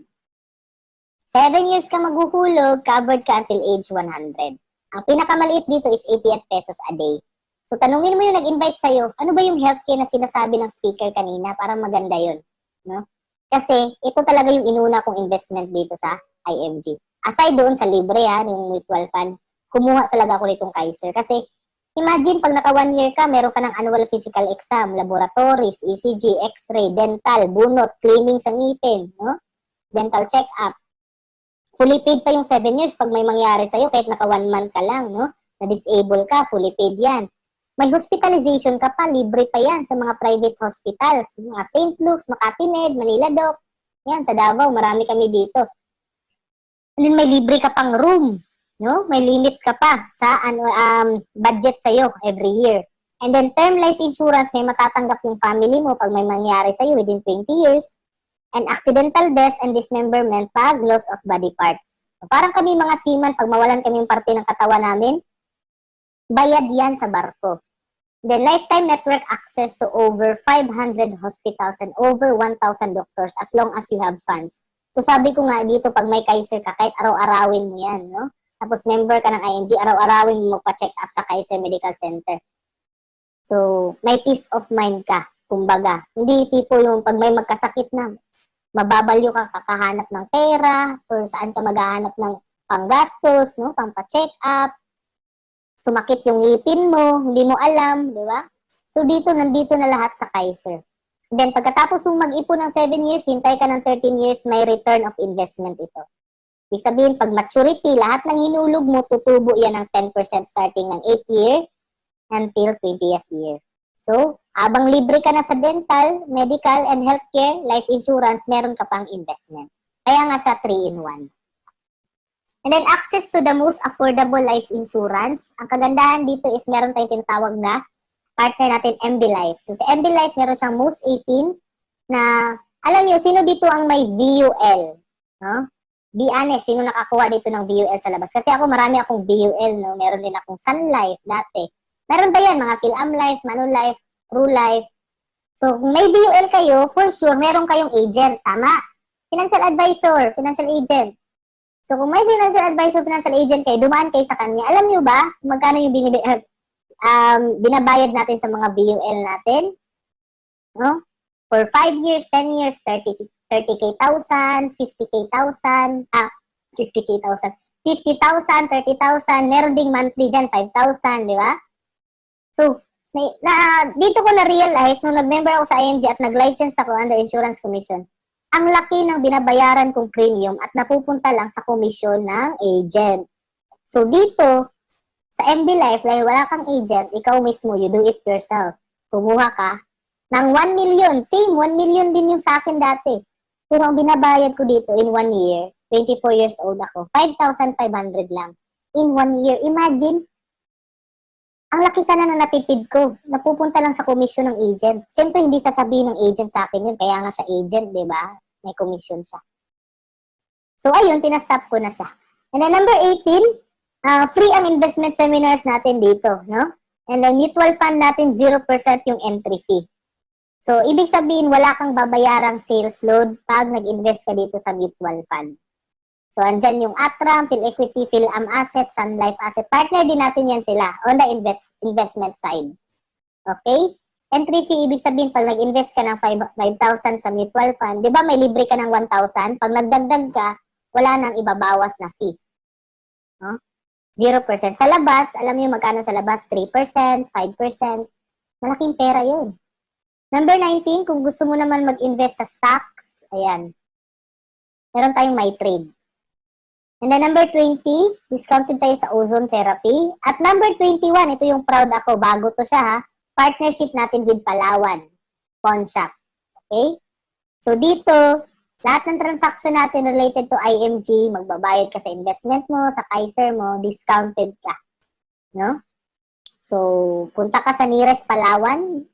7 years ka maghuhulog, covered ka until age 100. Ang pinakamaliit dito is 88 pesos a day. So, tanungin mo yung nag-invite sa'yo, ano ba yung healthcare na sinasabi ng speaker kanina? Parang maganda yun. No? Kasi, ito talaga yung inuna kong investment dito sa IMG. Aside doon sa libre, yung mutual fund, kumuha talaga ako nitong Kaiser. Kasi, imagine, pag naka 1 year ka, meron ka ng annual physical exam, laboratories, ECG, x-ray, dental, bunot, cleaning sa ngipin, no? Dental check-up. Fully paid pa yung 7 years pag may mangyari sa'yo, kahit naka 1 month ka lang, no? Na-disable ka, fully paid yan. May hospitalization ka pa, libre pa yan sa mga private hospitals. Mga St. Luke's, Makati Med, Manila Doc. Yan, sa Davao, marami kami dito. And then may libre ka pang room. No? May limit ka pa sa budget sa'yo every year. And then term life insurance, may matatanggap yung family mo pag may mangyari sa'yo within 20 years. And accidental death and dismemberment pag loss of body parts. So, parang kami mga seaman, pag mawalan kami yung parte ng katawan namin, bayad yan sa barko. Then, lifetime network access to over 500 hospitals and over 1,000 doctors as long as you have funds. So, sabi ko nga dito, pag may Kaiser ka, kahit araw-arawin mo yan, no? Tapos, member ka ng IMG, araw-arawin mo pa-check up sa Kaiser Medical Center. So, may peace of mind ka, kumbaga. Hindi tipo yung pag may magkasakit na, mababalyo ka, kakahanap ng pera, or saan ka maghahanap ng panggastos, no? Pang-check up. Sumakit yung ngipin mo, hindi mo alam, di ba? So, nandito na lahat sa Kaiser. Then, pagkatapos mong mag-ipon ng 7 years, hintay ka ng 13 years, may return of investment ito. Ibig sabihin, pag maturity, lahat ng hinulog mo, tutubo yan ng 10% starting ng 8th year until 20th year. So, habang libre ka na sa dental, medical, and healthcare, life insurance, meron ka pang investment. Kaya nga siya 3-in-1. And then, access to the most affordable life insurance. Ang kagandahan dito is meron tayong tinatawag na partner natin, MB Life. So, si MB Life, meron siyang most 18 na, alam niyo, sino dito ang may VUL? No? Be honest, sino nakakuha dito ng VUL sa labas? Kasi ako, marami akong VUL, no? Meron din akong Sun Life dati. Meron ba yan? Mga PhilAm Life, Manulife, True Life. So, kung may VUL kayo, for sure, meron kayong agent. Tama? Financial advisor, financial agent. So, kung may financial advisor, financial agent kayo, dumaan kayo sa kanya. Alam nyo ba magkano yung binabayad natin sa mga VUL natin? No? For 5 years, 10 years, 30K thousand, 50K thousand, 50K thousand, 50,000, 30,000, meron ding monthly dyan, 5,000, di ba? So, dito ko na-realize, nung nag-member ako sa IMG at nag-license ako under Insurance Commission, ang laki ng binabayaran kong premium at napupunta lang sa komisyon ng agent. So, dito, sa MB Life, dahil wala kang agent, ikaw mismo, you do it yourself. Kumuha ka ng 1 million. Same, 1 million din yung sa akin dati. Pero ang binabayad ko dito in 1 year, 24 years old ako, 5,500 lang. In 1 year. Imagine, ang laki sana na natipid ko. Napupunta lang sa komisyon ng agent. Siyempre, hindi sasabihin ng agent sa akin yun. Kaya nga siya agent, di ba? May komisyon siya. So, ayun, pinastop ko na siya. And then, number 18, free ang investment seminars natin dito, no? And then, mutual fund natin, 0% yung entry fee. So, ibig sabihin, wala kang babayarang sales load pag nag-invest ka dito sa mutual fund. So, andyan yung Atram, PhilEquity, PhilAm Asset, Sun Life Asset. Partner din natin yan sila on the investment side. Okay? Entry fee, ibig sabihin, pag nag-invest ka ng 5,000 sa mutual fund, di ba may libre ka ng 1,000? Pag nagdagdag ka, wala nang ibabawas na fee. No? 0%. Sa labas, alam niyo magkano sa labas? 3%, 5%. Malaking pera yun. Number 19, kung gusto mo naman mag-invest sa stocks, ayan. Meron tayong MyTrade. And then number 20, discounted tayo sa ozone therapy. At number 21, ito yung proud ako, bago to siya ha, partnership natin with Palawan Pawn Shop. Okay? So dito, lahat ng transaction natin related to IMG, magbabayad ka sa investment mo, sa Kaiser mo, discounted ka. No? So, punta ka sa nearest Palawan,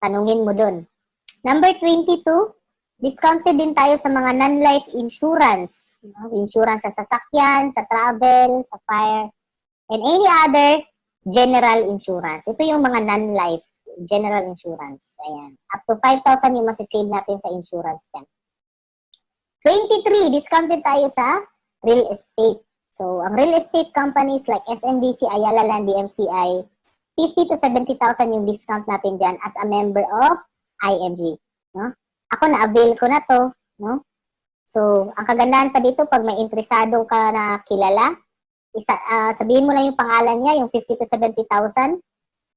tanungin mo dun. Number 22, Discounted din tayo sa mga non-life insurance. Insurance sa sasakyan, sa travel, sa fire, and any other general insurance. Ito yung mga non-life general insurance. Ayan. Up to 5,000 yung masisave natin sa insurance dyan. 23, discounted tayo sa real estate. So, ang real estate companies like SMDC, Ayala Land, DMCI, 50 to 70,000 yung discount natin dyan as a member of IMG. No? Ako, na-avail ko na to. No? So, ang kagandahan pa dito, pag may interesado ka na kilala, sabihin mo na yung pangalan niya, yung 50 to 70,000,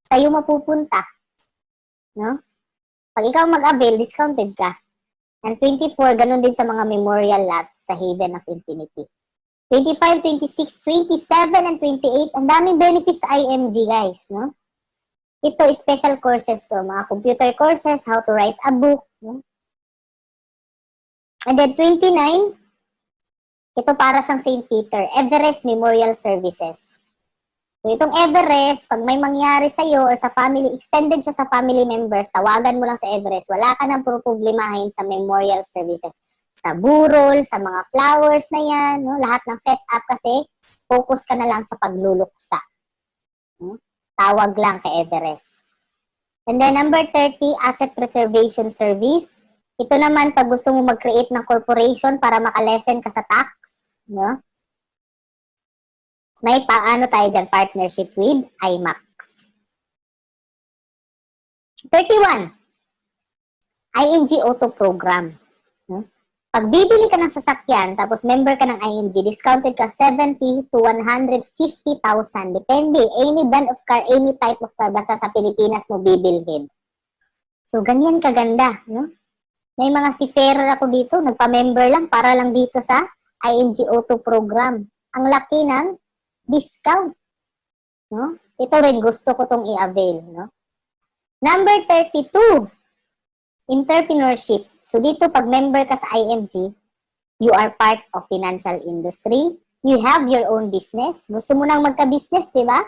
sa'yo mapupunta. No? Pag ikaw mag-avail, discounted ka. And 24, ganun din sa mga memorial lots sa Haven of Infinity. 25, 26, 27, and 28, ang daming benefits sa IMG, guys, no? Ito, special courses to, mga computer courses, how to write a book, no? And then 29, ito para siyang St. Peter, Everest Memorial Services. So, itong Everest, pag may mangyari sa'yo or sa family, extended siya sa family members, tawagan mo lang sa Everest, wala ka nang problemahin sa memorial services. Sa burol, sa mga flowers na yan, no? Lahat ng setup kasi, focus ka na lang sa pagluluksa. No? Tawag lang kay Everest. And then number 30, Asset Preservation Service. Ito naman, pag gusto mo mag-create ng corporation para makalesen ka sa tax, no? May paano tayo dyan, partnership with IMAX. 31, IMG Auto Program. Pag bibili ka ng sasakyan, tapos member ka ng IMG, discounted ka 70 to 150,000. Depende, any brand of car, any type of car, basta sa Pilipinas mo bibilhin. So, ganyan kaganda. No? May mga seafarer ako dito, nagpa-member lang para lang dito sa IMG Auto Program. Ang laki ng discount. No? Ito rin gusto ko tong i-avail. No? Number 32, entrepreneurship. So dito, pag member ka sa IMG, you are part of financial industry. You have your own business. Gusto mo nang magka-business, di ba?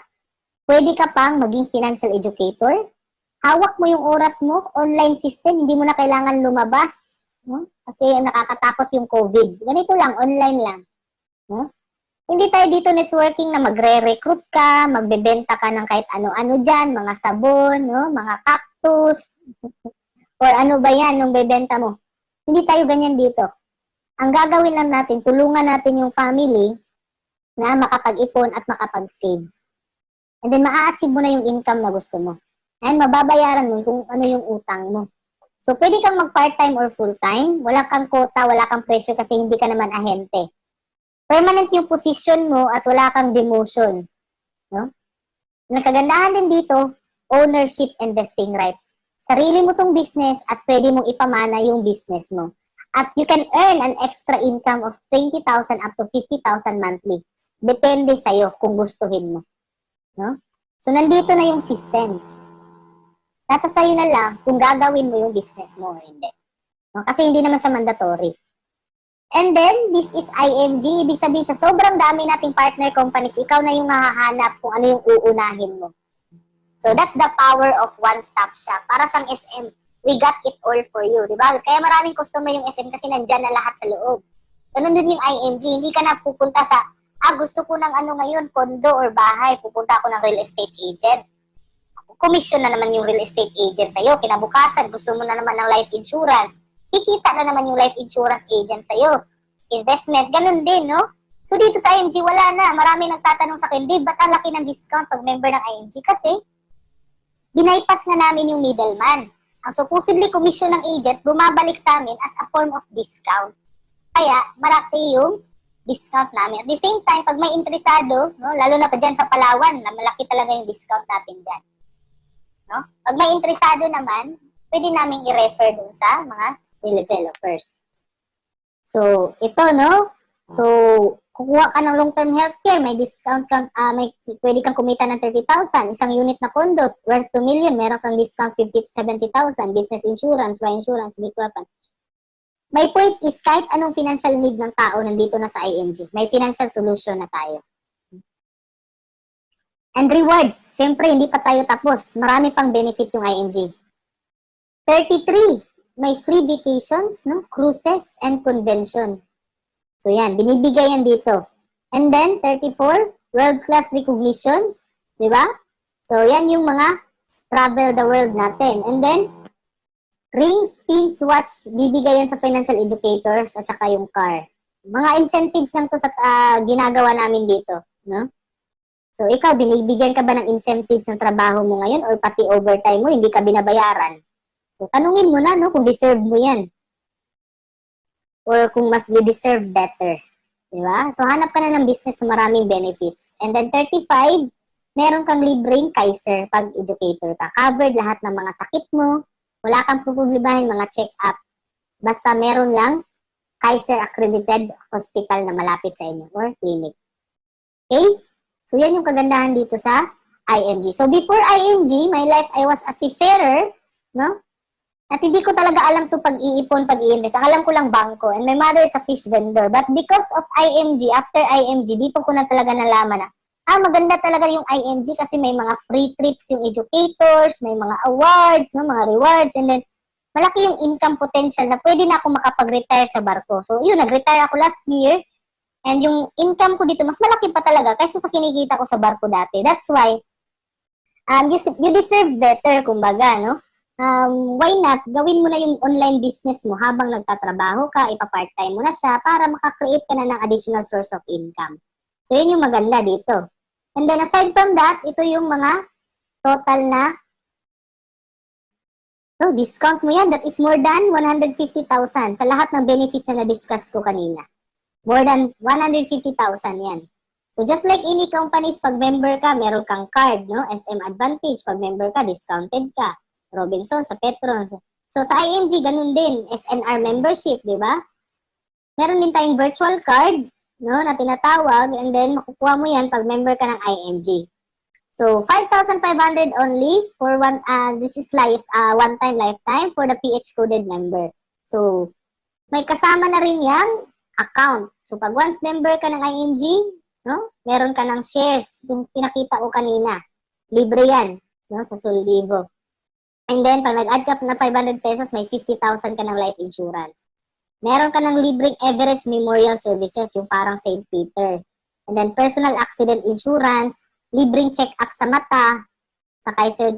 Pwede ka pang maging financial educator. Hawak mo yung oras mo, online system, hindi mo na kailangan lumabas. No? Kasi nakakatakot yung COVID. Ganito lang, online lang. No? Hindi tayo dito networking na magre-recruit ka, magbebenta ka ng kahit ano-ano dyan, mga sabon, no? Mga cactus, or ano ba yan nung bebenta mo. Hindi tayo ganyan dito. Ang gagawin lang natin, tulungan natin yung family na makapag-ipon at makapag-save. And then, maa-achieve mo na yung income na gusto mo. And mababayaran mo kung ano yung utang mo. So, pwede kang mag-part-time or full-time. Wala kang quota, wala kang pressure kasi hindi ka naman ahente. Permanent yung position mo at wala kang demotion. No? Nakagandahan din dito, ownership and vesting rights. Sarili mo tong business at pwede mong ipamana yung business mo. At you can earn an extra income of 20,000 up to 50,000 monthly. Depende sa'yo kung gustuhin mo. No? So, nandito na yung system. Nasa sa'yo na lang kung gagawin mo yung business mo o hindi. No? Kasi hindi naman siya mandatory. And then, this is IMG. Ibig sabihin, sa sobrang dami nating partner companies, ikaw na yung hahanap kung ano yung uunahin mo. So, that's the power of one-stop shop. Para siyang SM, we got it all for you. Diba? Kaya maraming customer yung SM kasi nandyan na lahat sa loob. Ganun din yung IMG. Hindi ka na pupunta sa, gusto ko ng ano ngayon, condo or bahay. Pupunta ako ng real estate agent. Commission na naman yung real estate agent sa'yo. Kinabukasan, gusto mo na naman ng life insurance. Kikita na naman yung life insurance agent sa'yo. Investment, ganun din, no? So, dito sa IMG, wala na. Marami nagtatanong sa akin, Dave, ba't ang laki ng discount pag member ng IMG? Kasi, binaypass na namin yung middleman. Ang supposedly commission ng agent, bumabalik sa amin as a form of discount. Kaya, marami yung discount namin. At the same time, pag may interesado, no, lalo na pa dyan sa Palawan, na malaki talaga yung discount natin dyan. No? Pag may interesado naman, pwede namin i-refer dun sa mga developers. So, ito, no? So, kukuha ka ng long-term healthcare, may discount kang, pwede kang kumita ng 30,000, isang unit na condo, worth 2 million, meron kang discount 50 to 70,000, business insurance, fire insurance, mutual fund. My point is, kahit anong financial need ng tao, nandito na sa IMG. May financial solution na tayo. And rewards, siyempre, hindi pa tayo tapos. Marami pang benefit yung IMG. 33, may free vacations, no? Cruises and convention. So yan, binibigay yan dito. And then 34, world-class recognitions, di ba? So yan yung mga travel the world natin. And then rings, pins, watch, bibigay yan sa financial educators at saka yung car. Mga incentives lang to sa ginagawa namin dito, no? So ikaw, binibigyan ka ba ng incentives ng trabaho mo ngayon or pati overtime mo, hindi ka binabayaran? So tanungin mo na, no, kung deserve mo yan. Or kung mas you deserve better. Diba? So, hanap ka na ng business na maraming benefits. And then, 35, meron kang libreng Kaiser pag educator ka. Covered lahat ng mga sakit mo. Wala kang pupublibahin mga check-up. Basta meron lang Kaiser accredited hospital na malapit sa inyo or clinic. Okay? So, yan yung kagandahan dito sa IMG. So, before IMG, my life, I was a seafarer, no? At hindi ko talaga alam to pag-iipon, pag-i-invest. Ang alam ko lang bangko. And my mother is a fish vendor. But because of IMG, after IMG, dito ko na talaga nalaman na, maganda talaga yung IMG kasi may mga free trips yung educators, may mga awards, no, mga rewards, and then malaki yung income potential na pwede na ako makapag-retire sa barko. So, yun, nag-retire ako last year. And yung income ko dito, mas malaki pa talaga kaysa sa kinikita ko sa barko dati. That's why, you deserve better, kumbaga, no? Why not, gawin mo na yung online business mo habang nagtatrabaho ka, ipa-part-time mo na siya para makakreate ka na ng additional source of income. So, yun yung maganda dito. And then, aside from that, ito yung mga total na discount mo yan. That is more than 150,000 sa lahat ng benefits na na-discuss ko kanina. More than 150,000 yan. So, just like any companies, pag member ka, meron kang card, no? SM Advantage. Pag member ka, discounted ka. Robinson, sa Petron. So, sa IMG, ganun din. SNR membership, di ba? Meron din tayong virtual card, no, na tinatawag, and then makukuha mo yan pag member ka ng IMG. So, 5,500 only for this is one-time lifetime for the PH-coded member. So, may kasama na rin yang account. So, pag once member ka ng IMG, no, meron ka ng shares, yung pinakita ko kanina. Libre yan, no, sa Soldivo. And then, pag nag-add ka na 500 pesos, may 50,000 ka ng life insurance. Meron ka ng libreng Everest Memorial Services, yung parang St. Peter. And then, personal accident insurance, libreng check-up sa mata, sa Kaiser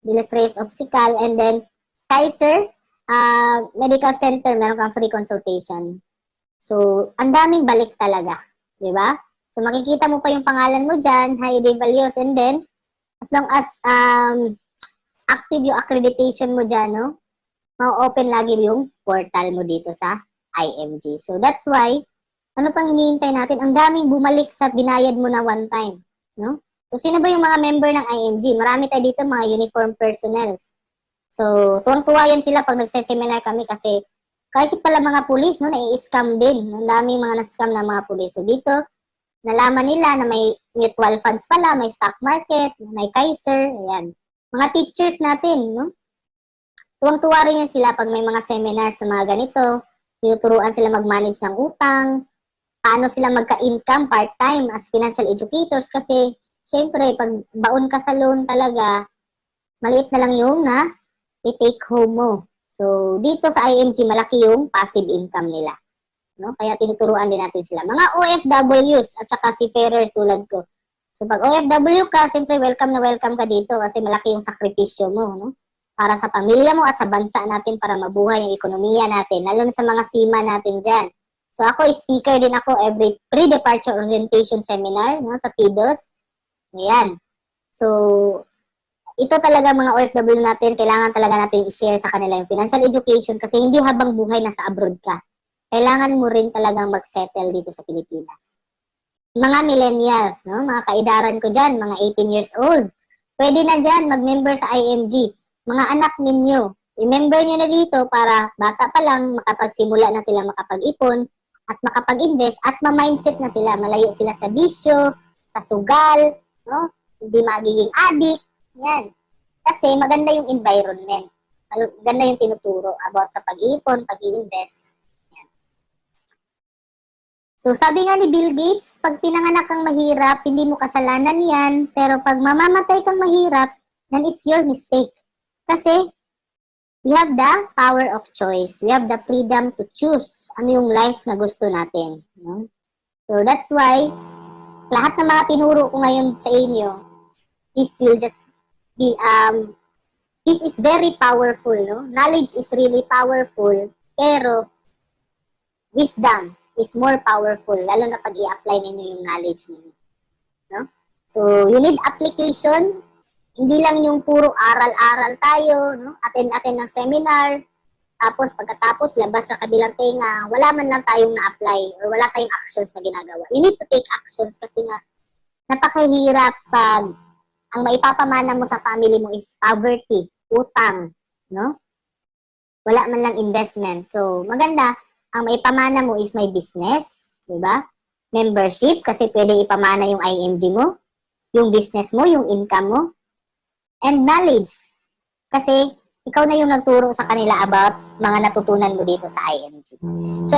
de los Reyes Optical, and then, Kaiser Medical Center, meron kang free consultation. So, ang daming balik talaga. Di ba? So, makikita mo pa yung pangalan mo dyan, Heidi Valios, and then, as long as, active yung accreditation mo dyan, no? Ma-open lagi yung portal mo dito sa IMG. So, that's why, ano pang hinihintay natin? Ang daming bumalik sa binayad mo na one time, no? So, sino ba yung mga member ng IMG? Marami tayo dito, mga uniform personnel. So, tuwang-tuwa yan sila pag nagseseminar kami kasi kahit pala mga pulis, no, nai-scam din. Ang daming mga na-scam na mga pulis. So, dito, nalaman nila na may mutual funds pala, may stock market, may Kaiser, ayan. Mga teachers natin, no? Tuwang-tuwa rin yan sila pag may mga seminars na mga ganito. Tinuturuan sila mag-manage ng utang, paano sila magka-income part-time as financial educators kasi, syempre, pag baon ka sa loan talaga, maliit na lang yung na i-take home mo. So, dito sa IMG, malaki yung passive income nila. No? Kaya tinuturuan din natin sila. Mga OFWs at saka seafarer tulad ko. So, pag OFW ka, siyempre welcome na welcome ka dito kasi malaki yung sakripisyo mo, no? Para sa pamilya mo at sa bansa natin para mabuhay yung ekonomiya natin, lalo na sa mga seaman natin dyan. So, ako, speaker din ako every pre-departure orientation seminar, no, sa PIDOS. Ayan. So, ito talaga mga OFW natin, kailangan talaga natin i-share sa kanila yung financial education kasi hindi habang buhay nasa abroad ka. Kailangan mo rin talagang mag-settle dito sa Pilipinas. Mga millennials, no? Mga kaidaran ko dyan, mga 18 years old. Pwede na dyan mag-member sa IMG. Mga anak ninyo, i-member nyo na dito para bata pa lang makapagsimula na sila makapag-ipon at makapag-invest at ma-mindset na sila. Malayo sila sa bisyo, sa sugal, no? Hindi magiging addict. Yan. Kasi maganda yung environment. Maganda yung tinuturo about sa pag-ipon, pag-i-invest. So, sabi nga ni Bill Gates, pag pinanganak kang mahirap, hindi mo kasalanan yan. Pero pag mamamatay kang mahirap, then it's your mistake. Kasi, we have the power of choice. We have the freedom to choose ano yung life na gusto natin. No? So that's why, lahat ng mga tinuro ko ngayon sa inyo, this will just be, this is very powerful, no? Knowledge is really powerful, pero wisdom is more powerful, lalo na pag i-apply ninyo yung knowledge ninyo. No? So, you need application. Hindi lang yung puro aral-aral tayo, no? Attend ng seminar, tapos pagkatapos labas sa kabilang tenga, wala man lang tayong na-apply or wala tayong actions na ginagawa. You need to take actions kasi nga napakahirap pag ang maipapamana mo sa family mo is poverty, utang, no? Wala man lang investment. So, maganda, ang maipamana mo is may business, di ba? Membership, kasi pwede ipamana yung IMG mo, yung business mo, yung income mo, and knowledge. Kasi ikaw na yung nagturo sa kanila about mga natutunan mo dito sa IMG. So,